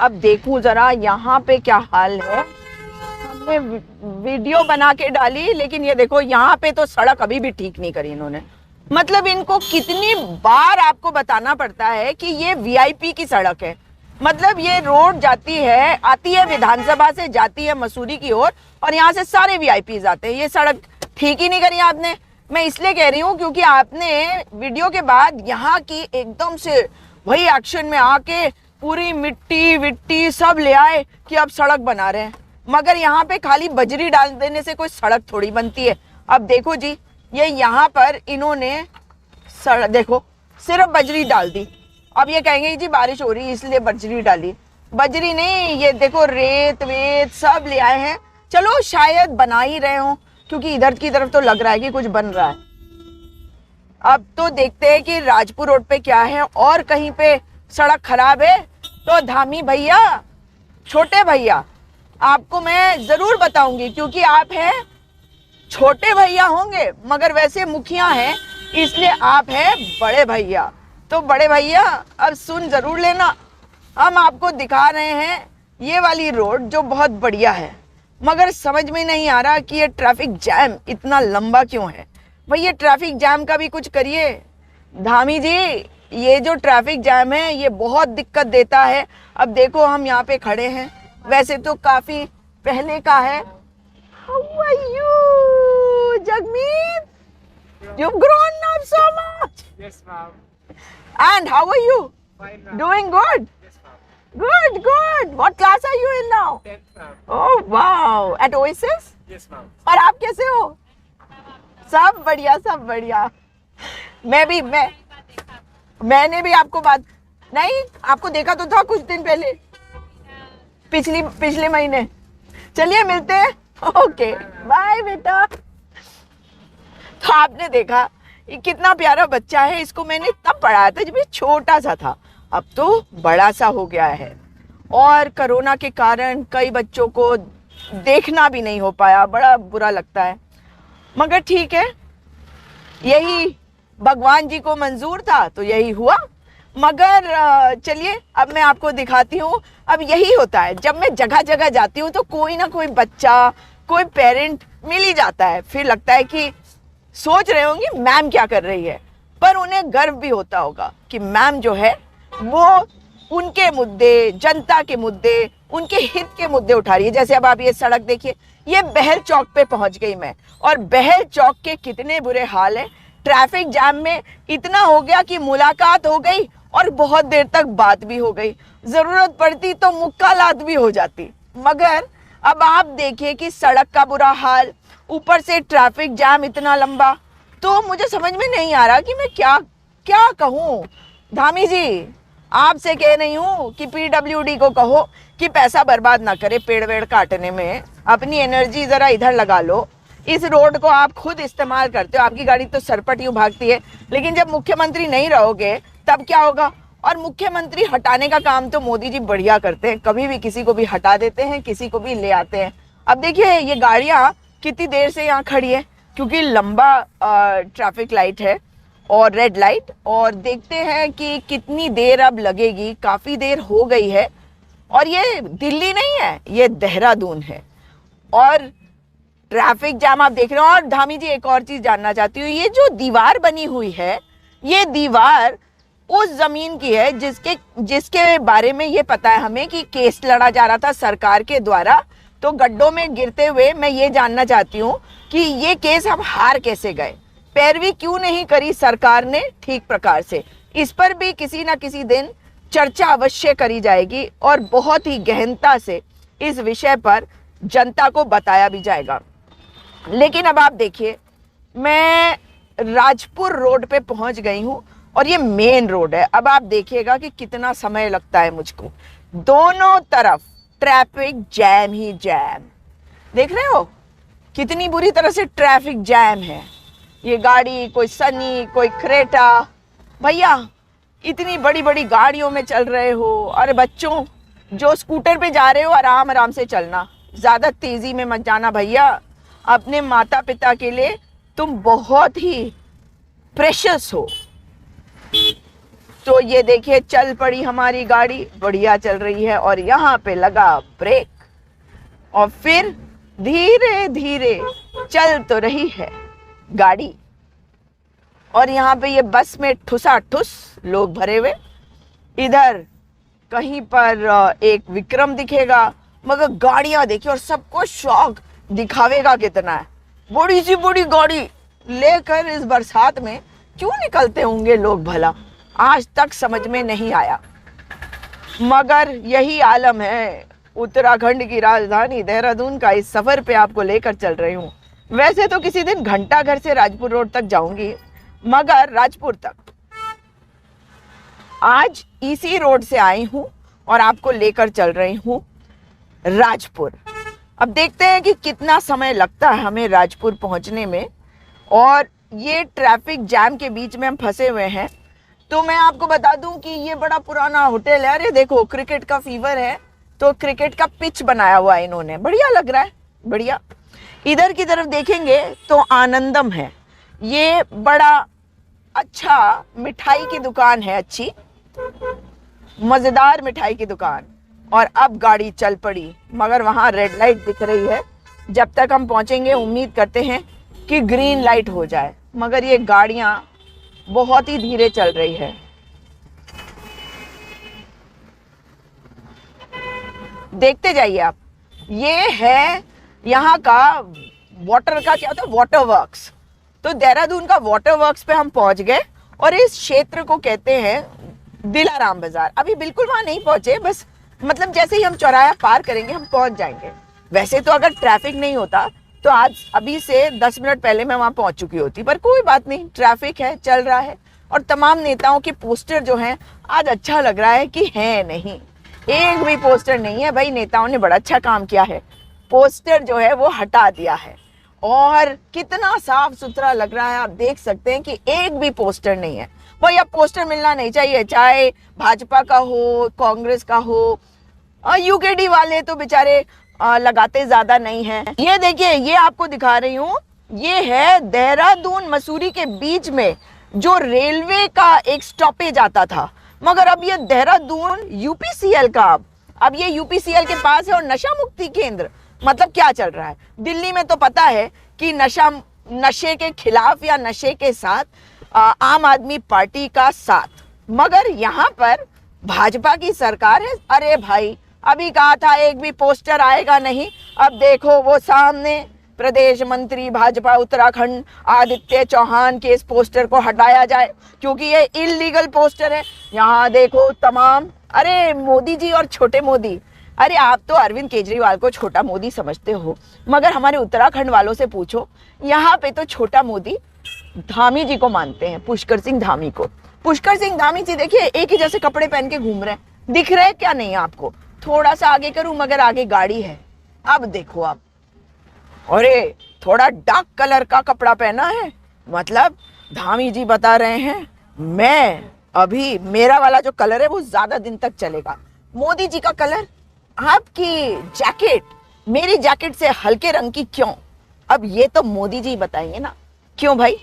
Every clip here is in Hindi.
अब देखूं जरा यहाँ पे क्या हाल है। हमने वीडियो बना के डाली, लेकिन ये देखो यहाँ पे तो सड़क अभी भी ठीक नहीं करी इन्होंने। मतलब इनको कितनी बार आपको बताना पड़ता है कि ये वीआईपी की सड़क है। मतलब ये रोड जाती है, आती है विधानसभा से, जाती है मसूरी की ओर, और यहाँ से सारे वीआईपीज आते हैं। ये सड़क ठीक ही नहीं करी आपने। मैं इसलिए कह रही हूँ क्योंकि आपने वीडियो के बाद यहाँ की एकदम से वही एक्शन में आके पूरी मिट्टी विट्टी सब ले आए कि अब सड़क बना रहे हैं। मगर यहाँ पे खाली बजरी डाल देने से कोई सड़क थोड़ी बनती है। अब देखो जी, ये यहाँ पर इन्होंने सड़क देखो सिर्फ बजरी डाल दी। अब ये कहेंगे जी बारिश हो रही है इसलिए बजरी डाली। बजरी नहीं, ये देखो रेत वेत सब ले आए हैं। चलो शायद बना ही रहे हो, क्योंकि इधर की तरफ तो लग रहा है कि कुछ बन रहा है। अब तो देखते हैं कि राजपुर रोड पे क्या है, और कहीं पे सड़क खराब है तो धामी भैया, छोटे भैया, आपको मैं जरूर बताऊंगी, क्योंकि आप हैं छोटे भैया होंगे मगर वैसे मुखिया हैं, इसलिए आप हैं बड़े भैया। तो बड़े भैया अब सुन जरूर लेना, हम आपको दिखा रहे हैं ये वाली रोड जो बहुत बढ़िया है। मगर समझ में नहीं आ रहा कि ये ट्रैफिक जैम इतना लंबा क्यों है। भाई ये ट्रैफिक जैम का भी कुछ करिए धामी जी। ये जो ट्रैफिक जैम है ये बहुत दिक्कत देता है। अब देखो हम यहाँ पे खड़े हैं, वैसे तो काफी पहले का है। How are you, Jagmeet? You've grown up so much. Yes, ma'am. And how are you? Fine, ma'am. Doing good? Yes, ma'am. Good, good. What class are you in now? 10th, ma'am. Oh, wow. At Oasis? Yes, ma'am. और आप कैसे हो? सब बढ़िया, सब बढ़िया। मैंने भी आपको नहीं, आपको देखा तो था कुछ दिन पहले, पिछले महीने। चलिए मिलते हैं। ओके बाय बेटा। तो आपने देखा ये कितना प्यारा बच्चा है। इसको मैंने तब पढ़ाया था जब ये छोटा सा था, अब तो बड़ा सा हो गया है। और कोरोना के कारण कई बच्चों को देखना भी नहीं हो पाया, बड़ा बुरा लगता है। मगर ठीक है, यही भगवान जी को मंजूर था तो यही हुआ। मगर चलिए अब मैं आपको दिखाती हूँ। अब यही होता है, जब मैं जगह जगह जाती हूँ तो कोई ना कोई बच्चा, कोई पेरेंट मिल ही जाता है। फिर लगता है कि सोच रहे होंगे मैम क्या कर रही है, पर उन्हें गर्व भी होता होगा कि मैम जो है वो उनके मुद्दे, जनता के मुद्दे, उनके हित के मुद्दे उठा रही है। जैसे अब आप ये सड़क देखिए, ये बहल चौक पे पहुंच गई मैं, और बहल चौक के कितने बुरे हाल है। ट्रैफिक जाम में इतना हो गया कि मुलाकात हो गई और बहुत देर तक बात भी हो गई, जरूरत पड़ती तो मुक्कालात भी हो जाती। मगर अब आप देखिए कि सड़क का बुरा हाल, ऊपर से ट्रैफिक जाम इतना लंबा। तो मुझे समझ में नहीं आ रहा कि मैं क्या क्या कहूँ। धामी जी आपसे कह रही हूँ कि पीडब्ल्यूडी को कहो कि पैसा बर्बाद ना करे पेड़ वेड़ काटने में, अपनी एनर्जी जरा इधर लगा लो। इस रोड को आप खुद इस्तेमाल करते हो, आपकी गाड़ी तो सरपट यूं भागती है, लेकिन जब मुख्यमंत्री नहीं रहोगे तब क्या होगा। और मुख्यमंत्री हटाने का काम तो मोदी जी बढ़िया करते हैं, कभी भी किसी को भी हटा देते हैं, किसी को भी ले आते हैं। अब देखिए ये गाड़ियां कितनी देर से यहाँ खड़ी है, क्योंकि लंबा ट्रैफिक लाइट है और रेड लाइट, और देखते हैं कि कितनी देर अब लगेगी। काफी देर हो गई है, और ये दिल्ली नहीं है, ये देहरादून है। और ट्रैफिक जाम आप देख रहे हो। और धामी जी एक और चीज जानना चाहती हूँ, ये जो दीवार बनी हुई है, ये दीवार उस जमीन की है जिसके बारे में ये पता है हमें कि केस लड़ा जा रहा था सरकार के द्वारा। तो गड्ढों में गिरते हुए मैं ये जानना चाहती हूँ कि ये केस हम हार कैसे गए, पैरवी क्यों नहीं करी सरकार ने ठीक प्रकार से। इस पर भी किसी ना किसी दिन चर्चा अवश्य करी जाएगी, और बहुत ही गहनता से इस विषय पर जनता को बताया भी जाएगा। लेकिन अब आप देखिए, मैं राजपुर रोड पे पहुंच गई हूं, और ये मेन रोड है। अब आप देखिएगा कि कितना समय लगता है मुझको। दोनों तरफ ट्रैफिक जैम ही जैम, देख रहे हो कितनी बुरी तरह से ट्रैफिक जैम है। ये गाड़ी, कोई सनी, कोई क्रेटा। भैया इतनी बड़ी बड़ी गाड़ियों में चल रहे हो। अरे बच्चों जो स्कूटर पे जा रहे हो, आराम आराम से चलना, ज्यादा तेजी में मत जाना भैया। अपने माता पिता के लिए तुम बहुत ही प्रेशियस हो। तो ये देखिए चल पड़ी हमारी गाड़ी, बढ़िया चल रही है, और यहाँ पे लगा ब्रेक और फिर धीरे धीरे चल तो रही है गाड़ी। और यहाँ पे ये बस में ठुसा ठुस लोग भरे हुए। इधर कहीं पर एक विक्रम दिखेगा, मगर गाड़ियां देखिए और सबको शौक दिखावेगा कितना है। बड़ी सी बड़ी गाड़ी लेकर इस बरसात में क्यों निकलते होंगे लोग भला, आज तक समझ में नहीं आया। मगर यही आलम है उत्तराखंड की राजधानी देहरादून का। इस सफर पे आपको लेकर चल रही हूँ। वैसे तो किसी दिन घंटाघर से राजपुर रोड तक जाऊंगी, मगर राजपुर तक आज इसी रोड से आई हूं और आपको लेकर चल रही हूं राजपुर। अब देखते हैं कि कितना समय लगता है हमें राजपुर पहुंचने में। और ये ट्रैफिक जैम के बीच में हम फंसे हुए हैं। तो मैं आपको बता दूं कि ये बड़ा पुराना होटल है। अरे देखो, क्रिकेट का फीवर है तो क्रिकेट का पिच बनाया हुआ है इन्होंने, बढ़िया लग रहा है, बढ़िया। इधर की तरफ देखेंगे तो आनंदम है, ये बड़ा अच्छा मिठाई की दुकान है, अच्छी मजेदार मिठाई की दुकान। और अब गाड़ी चल पड़ी, मगर वहां रेड लाइट दिख रही है। जब तक हम पहुंचेंगे उम्मीद करते हैं कि ग्रीन लाइट हो जाए, मगर ये गाड़ियां बहुत ही धीरे चल रही है। देखते जाइए आप। ये है यहाँ का वाटर का क्या होता है, वाटर वर्क्स। तो देहरादून का वाटर वर्क्स पे हम पहुंच गए और इस क्षेत्र को कहते हैं दिलाराम बाजार। अभी बिल्कुल वहां नहीं पहुंचे, बस मतलब जैसे ही हम चौराहा पार करेंगे हम पहुंच जाएंगे। वैसे तो अगर ट्रैफिक नहीं होता तो आज अभी से 10 मिनट पहले मैं वहां पहुंच चुकी होती, पर कोई बात नहीं, ट्रैफिक है, चल रहा है। और तमाम नेताओं के पोस्टर जो हैं आज अच्छा लग रहा है कि है नहीं, एक भी पोस्टर नहीं है। भाई नेताओं ने बड़ा अच्छा काम किया है, पोस्टर जो है वो हटा दिया है और कितना साफ सुथरा लग रहा है। आप देख सकते हैं कि एक भी पोस्टर नहीं है। भाई अब पोस्टर मिलना नहीं चाहिए, चाहे भाजपा का हो, कांग्रेस का हो। यूकेडी वाले तो बेचारे लगाते ज्यादा नहीं हैं। ये देखिए, ये आपको दिखा रही हूँ, ये है देहरादून मसूरी के बीच में जो रेलवे का एक स्टॉपेज आता था, मगर अब ये देहरादून यूपीसीएल का, अब ये यूपीसीएल के पास है। और नशा मुक्ति केंद्र मतलब क्या चल रहा है दिल्ली में, तो पता है कि नशे के खिलाफ या नशे के साथ आम आदमी पार्टी का साथ, मगर यहाँ पर भाजपा की सरकार है। अरे भाई, अभी कहा था एक भी पोस्टर आएगा नहीं, अब देखो वो सामने प्रदेश मंत्री भाजपा उत्तराखंड आदित्य चौहान के इस पोस्टर को हटाया जाए क्योंकि ये इलीगल पोस्टर है। यहाँ देखो तमाम, अरे मोदी जी और छोटे मोदी, अरे आप तो अरविंद केजरीवाल को छोटा मोदी समझते हो, मगर हमारे उत्तराखंड वालों से पूछो, यहाँ पे तो छोटा मोदी धामी जी को मानते हैं, पुष्कर सिंह धामी को। पुष्कर सिंह धामी जी देखिए एक ही जैसे कपड़े पहन के घूम रहे हैं, दिख रहे हैं क्या नहीं आपको? थोड़ा सा आगे करूं मगर आगे गाड़ी है। अब देखो आप, अरे थोड़ा डार्क कलर का कपड़ा पहना है, मतलब धामी जी बता रहे हैं मैं अभी, मेरा वाला जो कलर है वो ज्यादा दिन तक चलेगा। मोदी जी का कलर, आपकी जैकेट मेरी जैकेट से हल्के रंग की क्यों? अब ये तो मोदी जी बताएंगे ना क्यों भाई।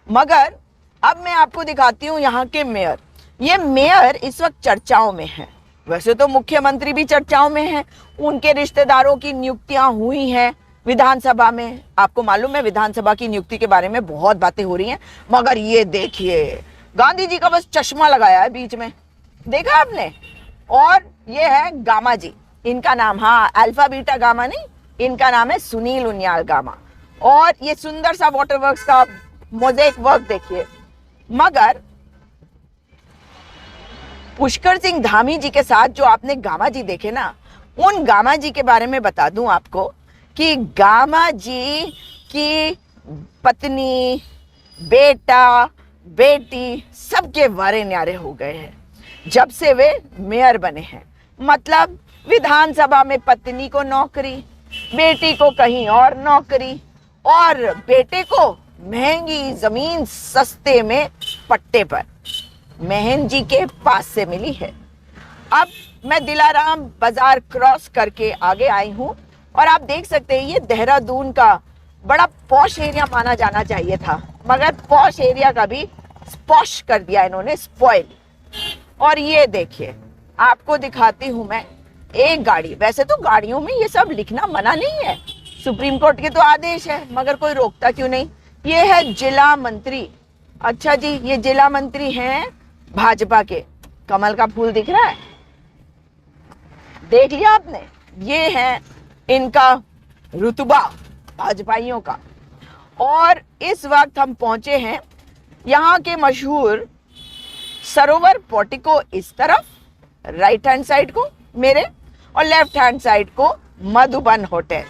मगर अब मैं आपको दिखाती हूँ यहाँ के मेयर। ये मेयर इस वक्त चर्चाओं में है, वैसे तो मुख्यमंत्री भी चर्चाओं में है, उनके रिश्तेदारों की नियुक्तियां हुई हैं विधानसभा में। आपको मालूम है विधानसभा की नियुक्ति के बारे में बहुत बातें हो रही हैं, मगर ये देखिए गांधी जी का बस चश्मा लगाया है बीच में, देखा आपने? और ये है गामा जी, इनका नाम, हाँ अल्फा बीटा गामा नहीं, इनका नाम है सुनील उनियाल गामा। और ये सुंदर सा वाटर वर्क्स का मोज़ेक वर्क देखिए। मगर पुष्कर सिंह धामी जी के साथ जो आपने गामा जी देखे ना, उन गामा जी के बारे में बता दूं आपको कि गामा जी की पत्नी, बेटा, बेटी सबके वारे न्यारे हो गए हैं जब से वे मेयर बने हैं। मतलब विधानसभा में पत्नी को नौकरी, बेटी को कहीं और नौकरी, और बेटे को महंगी जमीन सस्ते में पट्टे पर महन जी के पास से मिली है। अब मैं दिलाराम बाजार क्रॉस करके आगे आई हूं और आप देख सकते हैं ये देहरादून का बड़ा पॉश एरिया माना जाना चाहिए था, मगर पॉश एरिया का भी स्पॉश कर दिया इन्होंने, स्पॉइल। और ये देखिए, आपको दिखाती हूं मैं एक गाड़ी। वैसे तो गाड़ियों में ये सब लिखना मना नहीं है, सुप्रीम कोर्ट के तो आदेश है, मगर कोई रोकता क्यों नहीं। ये है जिला मंत्री। अच्छा जी, ये जिला मंत्री हैं भाजपा के। कमल का फूल दिख रहा है, देख लिया आपने। ये है इनका रुतबा भाजपाइयों का। और इस वक्त हम पहुंचे हैं यहाँ के मशहूर सरोवर पोर्टिको इस तरफ, राइट हैंड साइड को मेरे, और लेफ्ट हैंड साइड को मधुबन होटल।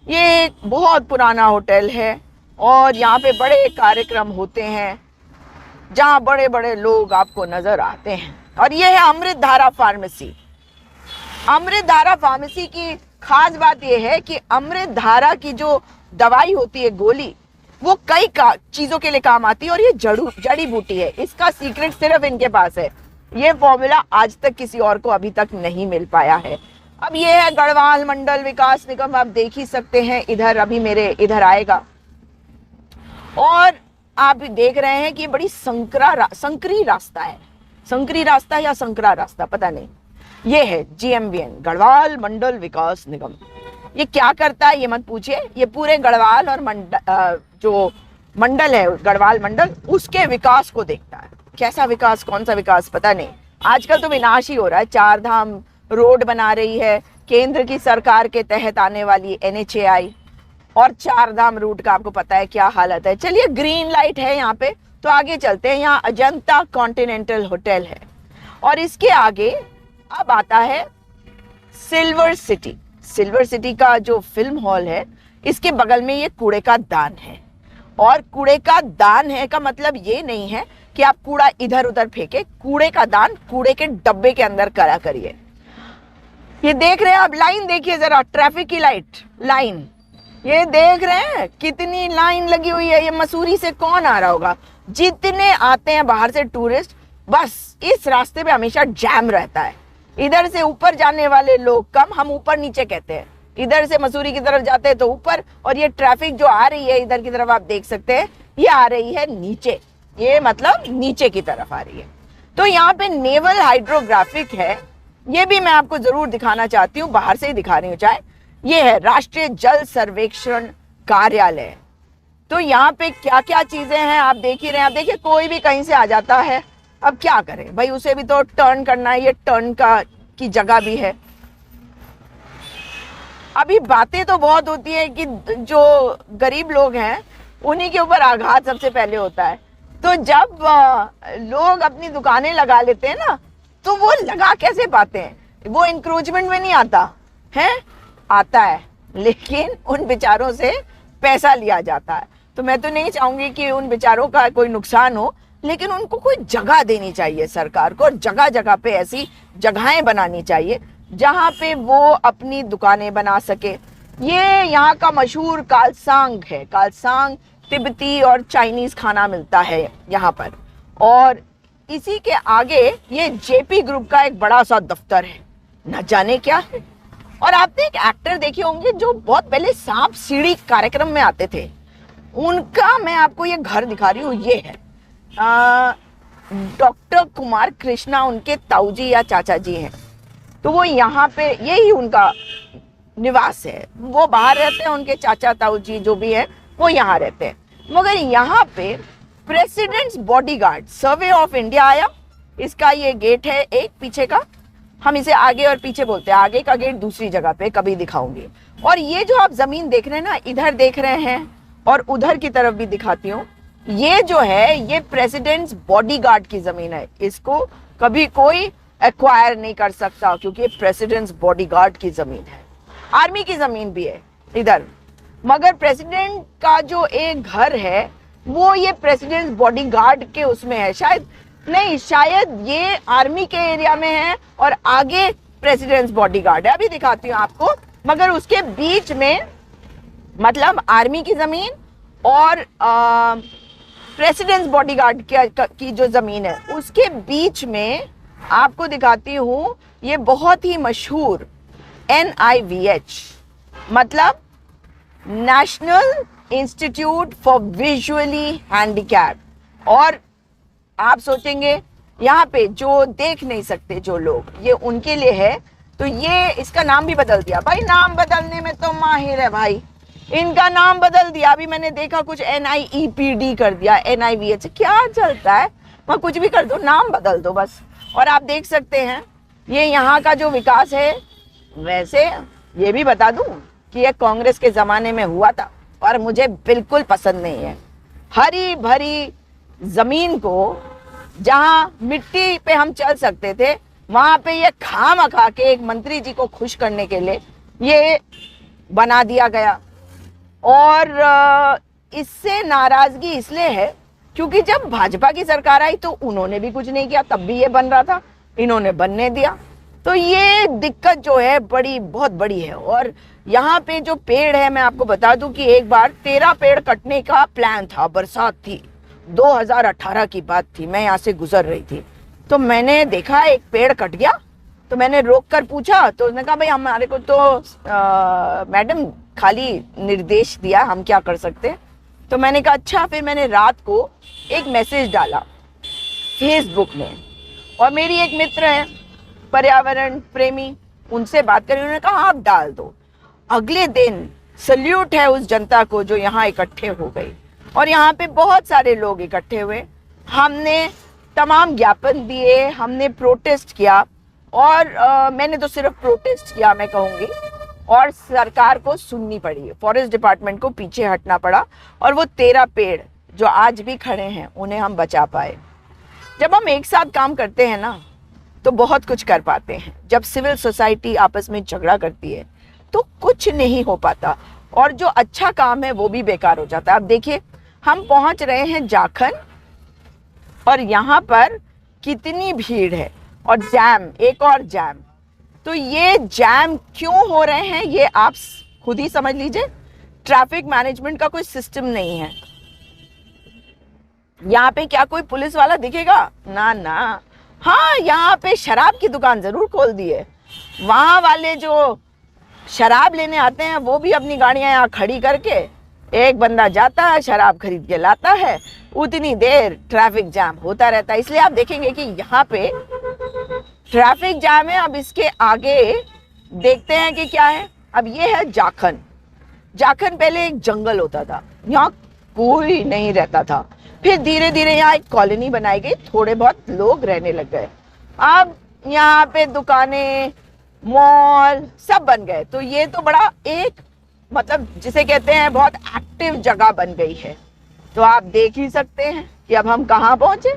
ये एक बहुत पुराना होटल है और यहाँ पे बड़े कार्यक्रम होते हैं जहाँ बड़े बड़े लोग आपको नजर आते हैं। और ये है अमृत धारा फार्मेसी। अमृत धारा फार्मेसी की खास बात यह है कि अमृत धारा की जो दवाई होती है, गोली, वो कई चीजों के लिए काम आती है और ये जड़ी बूटी है। इसका सीक्रेट सिर्फ इनके पास है। ये फॉर्मूला आज तक किसी और को अभी तक नहीं मिल पाया है। अब ये है गढ़वाल मंडल विकास निगम, आप देख ही सकते हैं, इधर अभी मेरे इधर आएगा। और आप देख रहे हैं कि बड़ी संकरी रास्ता है, संकरी रास्ता या संकरा रास्ता पता नहीं। ये है GMVN, गढ़वाल मंडल विकास निगम। ये क्या करता है ये मत पूछिए, ये पूरे गढ़वाल और जो मंडल है गढ़वाल मंडल, उसके विकास को देखता है। कैसा विकास, कौन सा विकास पता नहीं। आजकल तो विनाश ही हो रहा है। 4 धाम रोड बना रही है केंद्र की सरकार के तहत आने वाली NHAI, और 4 धाम रूट का आपको पता है क्या हालत है। चलिए, ग्रीन लाइट है यहाँ पे, तो आगे चलते हैं। यहाँ अजंता कॉन्टिनेंटल होटल है और इसके आगे अब आता है सिल्वर सिटी। सिल्वर सिटी का जो फिल्म हॉल है, इसके बगल में ये कूड़े का दान है। और कूड़े का दान है का मतलब ये नहीं है कि आप कूड़ा इधर उधर फेंके। कूड़े का दान कूड़े के डब्बे के अंदर करा करिए। ये देख रहे हैं आप, लाइन देखिए जरा, ट्रैफिक की लाइन ये देख रहे हैं कितनी लाइन लगी हुई है। ये मसूरी से कौन आ रहा होगा, जितने आते हैं बाहर से टूरिस्ट, बस इस रास्ते पे हमेशा जैम रहता है। इधर से ऊपर जाने वाले लोग कम, हम ऊपर नीचे कहते हैं। इधर से मसूरी की तरफ जाते हैं तो ऊपर, और ये ट्रैफिक जो आ रही है इधर की तरफ आप देख सकते हैं, ये आ रही है नीचे, ये मतलब नीचे की तरफ आ रही है। तो यहाँ पे नेवल हाइड्रोग्राफिक है, ये भी मैं आपको जरूर दिखाना चाहती हूँ, बाहर से ही दिखा रही हूँ चाहे। ये है राष्ट्रीय जल सर्वेक्षण कार्यालय। तो यहाँ पे क्या क्या चीजें हैं आप देख ही रहे हैं। आप देखिए, कोई भी कहीं से आ जाता है, अब क्या करें भाई, उसे भी तो टर्न करना है, ये टर्न की जगह भी है। अभी बातें तो बहुत होती है कि जो गरीब लोग हैं उन्हीं के ऊपर आघात सबसे पहले होता है। तो जब लोग अपनी दुकानें लगा लेते हैं ना, तो वो लगा कैसे पाते हैं, वो इंक्रोचमेंट में नहीं आता है, आता है, लेकिन उन बेचारों से पैसा लिया जाता है। तो मैं तो नहीं चाहूंगी कि उन बेचारों का कोई नुकसान हो, लेकिन उनको कोई जगह देनी चाहिए सरकार को, और जगह जगह पे ऐसी जगहें बनानी चाहिए जहां पे वो अपनी दुकानें बना सके। ये यहाँ का मशहूर कालसांग है। कालसांग तिब्बती और चाइनीज खाना मिलता है यहाँ पर। और इसी के आगे ये JP ग्रुप का एक बड़ा सा दफ्तर है, न जाने क्या है। और आपने एक एक्टर देखे होंगे जो बहुत पहले सांप सीढ़ी कार्यक्रम में आते थे, उनका मैं आपको ये घर दिखा रही हूँ। ये है डॉक्टर कुमार कृष्णा, उनके ताऊजी या चाचा जी हैं। तो वो यहाँ पे, यही उनका निवास है। वो बाहर रहते हैं, उनके चाचा ताऊजी जो भी है वो यहाँ रहते हैं। मगर यहाँ पे president's bodyguard survey of India आया। इसका ये गेट है एक पीछे का, हम इसे आगे और पीछे बोलते हैं। आगे का गेट दूसरी जगह पे कभी दिखाऊंगी। और ये जो आप जमीन देख रहे हैं ना, इधर देख रहे हैं और उधर की तरफ भी दिखाती हूँ, ये जो है ये प्रेसिडेंट्स बॉडीगार्ड की जमीन है। इसको कभी कोई एक्वायर नहीं कर सकता, क्योंकि ये प्रेसिडेंट्स बॉडीगार्ड की जमीन है। आर्मी की जमीन भी है इधर, मगर प्रेसिडेंट का जो एक घर है वो ये प्रेसिडेंट्स बॉडीगार्ड के उसमें है। शायद नहीं, शायद ये आर्मी के एरिया में है और आगे प्रेसिडेंट्स बॉडीगार्ड है। अभी दिखाती हूँ आपको। मगर उसके बीच में, मतलब आर्मी की जमीन और प्रेसिडेंट्स बॉडीगार्ड की जो जमीन है, उसके बीच में आपको दिखाती हूँ ये बहुत ही मशहूर NIVH, मतलब national institute for visually handicap. और आप सोचेंगे यहाँ पे जो देख नहीं सकते जो लोग, ये उनके लिए है। तो ये इसका नाम भी बदल दिया भाई, नाम बदलने में तो माहिर है भाई, इनका नाम बदल दिया। अभी मैंने देखा कुछ NIEPD कर दिया, NIVH, क्या चलता है, मैं कुछ भी कर दो, नाम बदल दो बस। और आप देख सकते हैं ये यहाँ का जो विकास है। वैसे ये भी बता दूं कि ये कांग्रेस के ज़माने में हुआ था और मुझे बिल्कुल पसंद नहीं है। हरी भरी ज़मीन को जहाँ मिट्टी पे हम चल सकते थे, वहाँ पे ये खामखा के एक मंत्री जी को खुश करने के लिए ये बना दिया गया। और इससे नाराज़गी इसलिए है क्योंकि जब भाजपा की सरकार आई तो उन्होंने भी कुछ नहीं किया, तब भी ये बन रहा था, इन्होंने बनने दिया। तो ये दिक्कत जो है बड़ी बहुत बड़ी है। और यहाँ पे जो पेड़ है, मैं आपको बता दूं कि एक बार 13 पेड़ कटने का प्लान था, बरसात थी, 2018 की बात थी, मैं यहाँ से गुजर रही थी, तो मैंने देखा एक पेड़ कट गया, तो मैंने रोक कर पूछा, तो उसने कहा भाई हमारे को तो मैडम खाली निर्देश दिया, हम क्या कर सकते हैं। तो मैंने कहा अच्छा। फिर मैंने रात को एक मैसेज डाला फेसबुक में, और मेरी एक मित्र है पर्यावरण प्रेमी, उनसे बात करी, उन्होंने कहा आप डाल दो। अगले दिन सल्यूट है उस जनता को जो यहाँ इकट्ठे हो गई, और यहाँ पे बहुत सारे लोग इकट्ठे हुए, हमने तमाम ज्ञापन दिए, हमने प्रोटेस्ट किया। और मैंने तो सिर्फ प्रोटेस्ट किया मैं कहूँगी, और सरकार को सुननी पड़ी, फॉरेस्ट डिपार्टमेंट को पीछे हटना पड़ा, और वो 13 पेड़ जो आज भी खड़े हैं उन्हें हम बचा पाए। जब हम एक साथ काम करते हैं ना तो बहुत कुछ कर पाते हैं। जब सिविल सोसाइटी आपस में झगड़ा करती है तो कुछ नहीं हो पाता, और जो अच्छा काम है वो भी बेकार हो जाता है। अब देखिए हम पहुंच रहे हैं जाखन, और यहाँ पर कितनी भीड़ है, और जैम, एक और जैम। तो ये जैम क्यों हो रहे हैं ये आप खुद ही समझ लीजिए। ट्रैफिक मैनेजमेंट का कोई सिस्टम नहीं है। यहाँ पे क्या कोई पुलिस वाला दिखेगा? ना ना। हाँ, यहाँ पे शराब की दुकान जरूर खोल दी है। वहाँ वाले जो शराब लेने आते हैं वो भी अपनी गाड़ियां यहाँ खड़ी करके, एक बंदा जाता है शराब खरीद के लाता है, उतनी देर ट्रैफिक जाम होता रहता है। इसलिए आप देखेंगे कि यहाँ पे ट्रैफिक जाम है। अब इसके आगे देखते हैं कि क्या है। अब ये है जाखन। जाखन पहले एक जंगल होता था, यहाँ कोई नहीं रहता था। फिर धीरे धीरे यहाँ एक कॉलोनी बनाई गई, थोड़े बहुत लोग रहने लग गए। अब यहाँ पे दुकानें, मॉल सब बन गए। तो ये तो बड़ा एक मतलब जिसे कहते हैं बहुत एक्टिव जगह बन गई है। तो आप देख ही सकते हैं कि अब हम कहाँ पहुंचे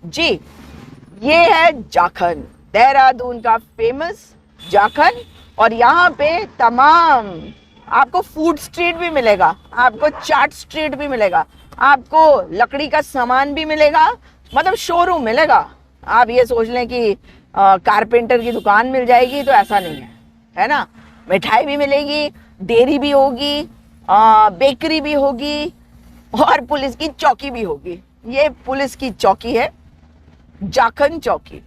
जी। ये है जाखन, देहरादून का फेमस जाखन। और यहाँ पे तमाम आपको फूड स्ट्रीट भी मिलेगा, आपको चाट स्ट्रीट भी मिलेगा, आपको लकड़ी का सामान भी मिलेगा, मतलब शोरूम मिलेगा। आप ये सोच लें कि कारपेंटर की दुकान मिल जाएगी, तो ऐसा नहीं है, है ना। मिठाई भी मिलेगी, डेयरी भी होगी, बेकरी भी होगी, और पुलिस की चौकी भी होगी। ये पुलिस की चौकी है, जाखन चौकी,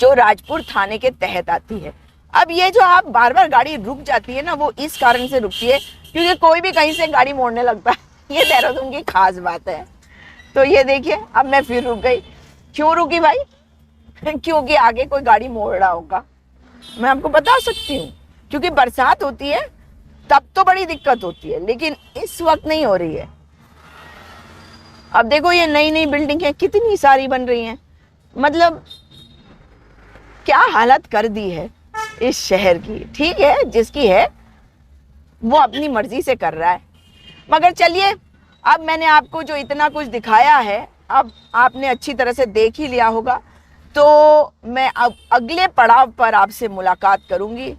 जो राजपुर थाने के तहत आती है। अब ये जो आप बार बार गाड़ी रुक जाती है ना, वो इस कारण से रुकती है क्योंकि कोई भी कहीं से गाड़ी मोड़ने लगता है। ये देहरादून की खास बात है। तो ये देखिए अब मैं फिर रुक गई। क्यों रुकी भाई? क्योंकि आगे कोई गाड़ी मोड़ रहा होगा। मैं आपको बता सकती हूँ, क्योंकि बरसात होती है तब तो बड़ी दिक्कत होती है, लेकिन इस वक्त नहीं हो रही है। अब देखो ये नई नई बिल्डिंगें कितनी सारी बन रही हैं, मतलब क्या हालत कर दी है इस शहर की। ठीक है, जिसकी है वो अपनी मर्जी से कर रहा है, मगर चलिए अब मैंने आपको जो इतना कुछ दिखाया है, अब आपने अच्छी तरह से देख ही लिया होगा। तो मैं अब अगले पड़ाव पर आपसे मुलाकात करूंगी।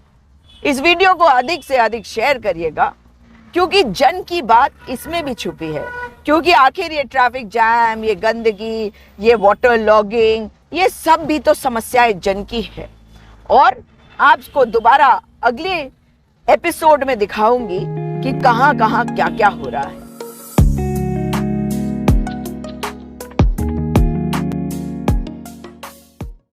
इस वीडियो को अधिक से अधिक शेयर करिएगा, क्योंकि जन की बात इसमें भी छुपी है। क्योंकि आखिर ये ट्रैफिक जैम, ये गंदगी, ये वाटर लॉगिंग, ये सब भी तो समस्याएं जन की है। और आपको दोबारा अगले एपिसोड में दिखाऊंगी कि कहाँ कहाँ क्या क्या हो रहा है।